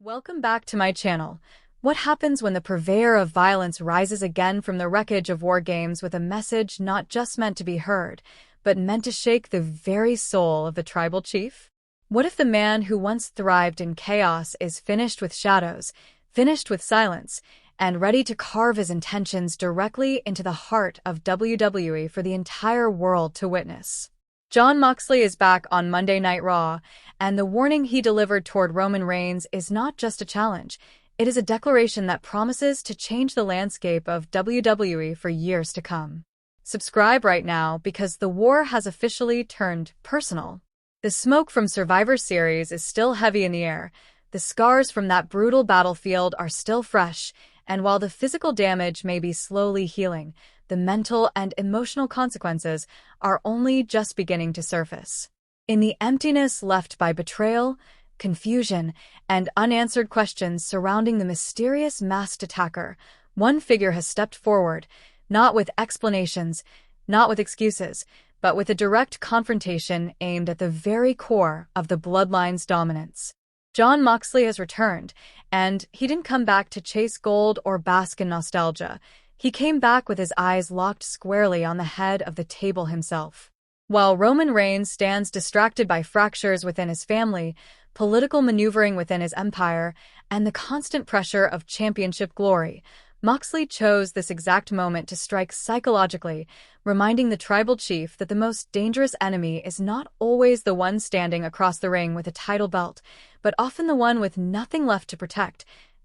Welcome back to my channel. What happens when the purveyor of violence rises again from the wreckage of war games with a message not just meant to be heard, but meant to shake the very soul of the tribal chief? What if the man who once thrived in chaos is finished with shadows, finished with silence, and ready to carve his intentions directly into the heart of WWE for the entire world to witness? Jon Moxley is back on Monday Night Raw, and the warning he delivered toward Roman Reigns is not just a challenge. It is a declaration that promises to change the landscape of WWE for years to come. Subscribe right now because the war has officially turned personal. The smoke from Survivor Series is still heavy in the air. The scars from that brutal battlefield are still fresh, and while the physical damage may be slowly healing, the mental and emotional consequences are only just beginning to surface. In the emptiness left by betrayal, confusion, and unanswered questions surrounding the mysterious masked attacker, one figure has stepped forward, not with explanations, not with excuses, but with a direct confrontation aimed at the very core of the bloodline's dominance. Jon Moxley has returned, and he didn't come back to chase gold or bask in nostalgia. He came back with his eyes locked squarely on the head of the table himself. While Roman Reigns stands distracted by fractures within his family, political maneuvering within his empire, and the constant pressure of championship glory, Moxley chose this exact moment to strike psychologically, reminding the tribal chief that the most dangerous enemy is not always the one standing across the ring with a title belt, but often the one with nothing left to protect,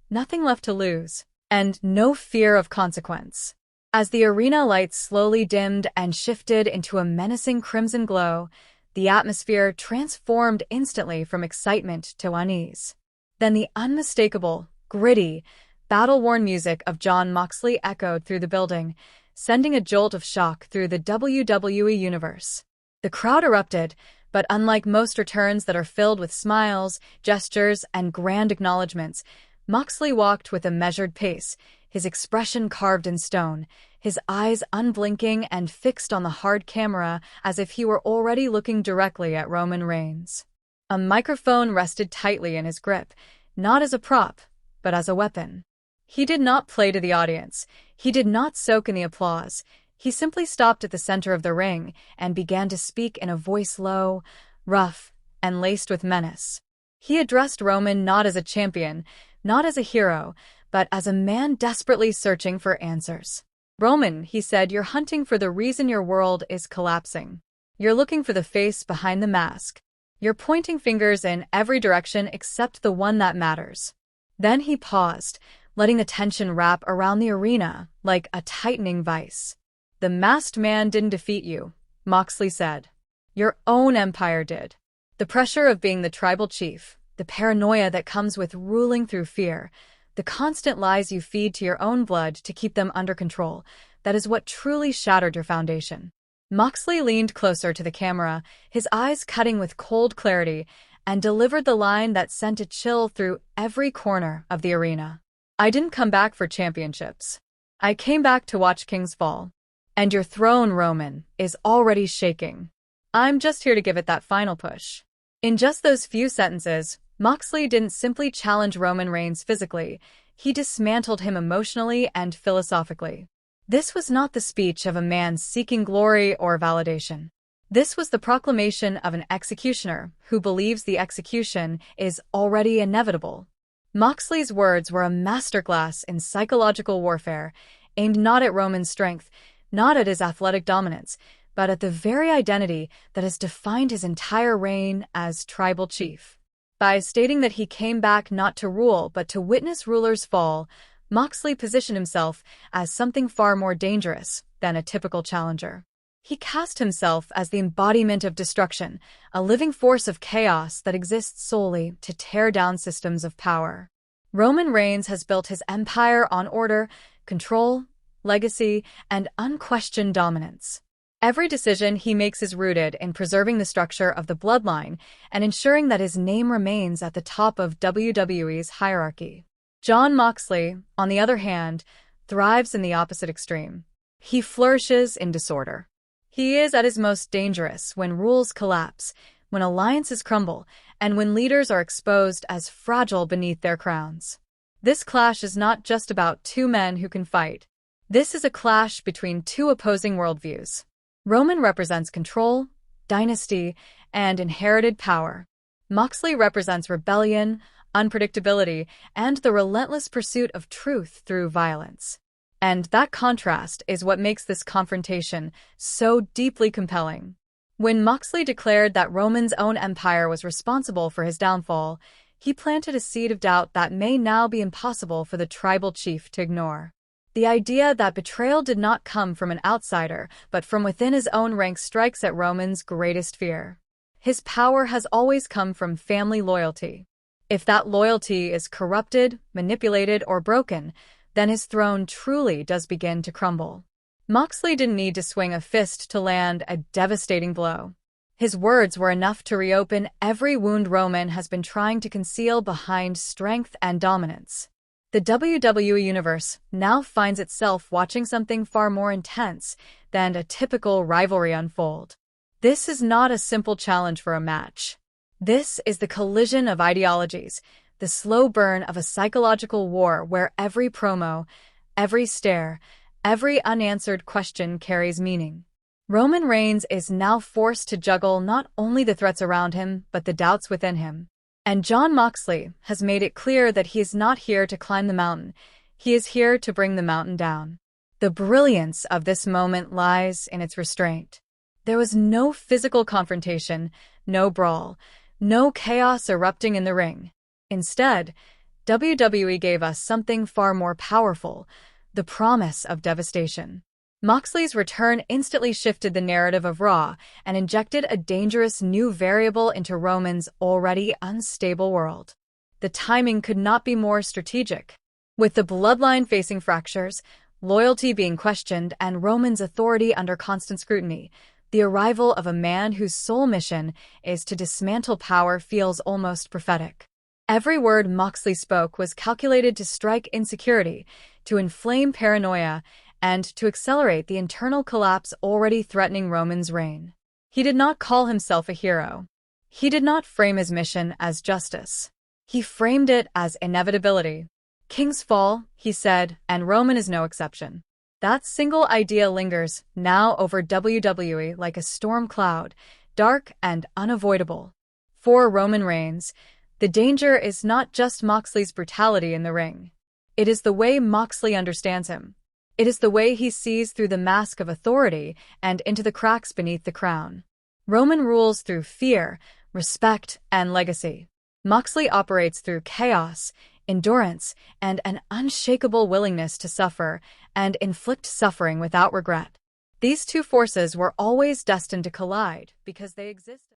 nothing left to lose, and no fear of consequence. As the arena lights slowly dimmed and shifted into a menacing crimson glow, the atmosphere transformed instantly from excitement to unease. Then the unmistakable, gritty, battle-worn music of Jon Moxley echoed through the building, sending a jolt of shock through the WWE Universe. The crowd erupted, but unlike most returns that are filled with smiles, gestures, and grand acknowledgments, Moxley walked with a measured pace, his expression carved in stone, his eyes unblinking and fixed on the hard camera as if he were already looking directly at Roman Reigns. A microphone rested tightly in his grip, not as a prop, but as a weapon. He did not play to the audience. He did not soak in the applause. He simply stopped at the center of the ring and began to speak in a voice low, rough, and laced with menace. He addressed Roman not as a champion, not as a hero, but as a man desperately searching for answers. "Roman," he said, "you're hunting for the reason your world is collapsing. You're looking for the face behind the mask. You're pointing fingers in every direction except the one that matters." Then he paused, letting the tension wrap around the arena like a tightening vice. "The masked man didn't defeat you," Moxley said. "Your own empire did. The pressure of being the tribal chief, the paranoia that comes with ruling through fear, the constant lies you feed to your own blood to keep them under control, that is what truly shattered your foundation." Moxley leaned closer to the camera, his eyes cutting with cold clarity, and delivered the line that sent a chill through every corner of the arena. "I didn't come back for championships. I came back to watch kings fall. And your throne, Roman, is already shaking. I'm just here to give it that final push." In just those few sentences, Moxley didn't simply challenge Roman Reigns physically, he dismantled him emotionally and philosophically. This was not the speech of a man seeking glory or validation. This was the proclamation of an executioner who believes the execution is already inevitable. Moxley's words were a masterclass in psychological warfare, aimed not at Roman's strength, not at his athletic dominance, but at the very identity that has defined his entire reign as tribal chief. By stating that he came back not to rule but to witness rulers fall, Moxley positioned himself as something far more dangerous than a typical challenger. He cast himself as the embodiment of destruction, a living force of chaos that exists solely to tear down systems of power. Roman Reigns has built his empire on order, control, legacy, and unquestioned dominance. Every decision he makes is rooted in preserving the structure of the bloodline and ensuring that his name remains at the top of WWE's hierarchy. Jon Moxley, on the other hand, thrives in the opposite extreme. He flourishes in disorder. He is at his most dangerous when rules collapse, when alliances crumble, and when leaders are exposed as fragile beneath their crowns. This clash is not just about two men who can fight. This is a clash between two opposing worldviews. Roman represents control, dynasty, and inherited power. Moxley represents rebellion, unpredictability, and the relentless pursuit of truth through violence. And that contrast is what makes this confrontation so deeply compelling. When Moxley declared that Roman's own empire was responsible for his downfall, he planted a seed of doubt that may now be impossible for the tribal chief to ignore. The idea that betrayal did not come from an outsider, but from within his own ranks strikes at Roman's greatest fear. His power has always come from family loyalty. If that loyalty is corrupted, manipulated, or broken, then his throne truly does begin to crumble. Moxley didn't need to swing a fist to land a devastating blow. His words were enough to reopen every wound Roman has been trying to conceal behind strength and dominance. The WWE Universe now finds itself watching something far more intense than a typical rivalry unfold. This is not a simple challenge for a match. This is the collision of ideologies, the slow burn of a psychological war where every promo, every stare, every unanswered question carries meaning. Roman Reigns is now forced to juggle not only the threats around him, but the doubts within him. And Jon Moxley has made it clear that he is not here to climb the mountain. He is here to bring the mountain down. The brilliance of this moment lies in its restraint. There was no physical confrontation, no brawl, no chaos erupting in the ring. Instead, WWE gave us something far more powerful, the promise of devastation. Moxley's return instantly shifted the narrative of Raw and injected a dangerous new variable into Roman's already unstable world. The timing could not be more strategic. With the bloodline facing fractures, loyalty being questioned, and Roman's authority under constant scrutiny, the arrival of a man whose sole mission is to dismantle power feels almost prophetic. Every word Moxley spoke was calculated to strike insecurity, to inflame paranoia, and to accelerate the internal collapse already threatening Roman's reign. He did not call himself a hero. He did not frame his mission as justice. He framed it as inevitability. Kings fall, he said, and Roman is no exception. That single idea lingers now over WWE like a storm cloud, dark and unavoidable. For Roman Reigns, the danger is not just Moxley's brutality in the ring. It is the way Moxley understands him. It is the way he sees through the mask of authority and into the cracks beneath the crown. Roman rules through fear, respect, and legacy. Moxley operates through chaos, endurance, and an unshakable willingness to suffer and inflict suffering without regret. These two forces were always destined to collide because they existed.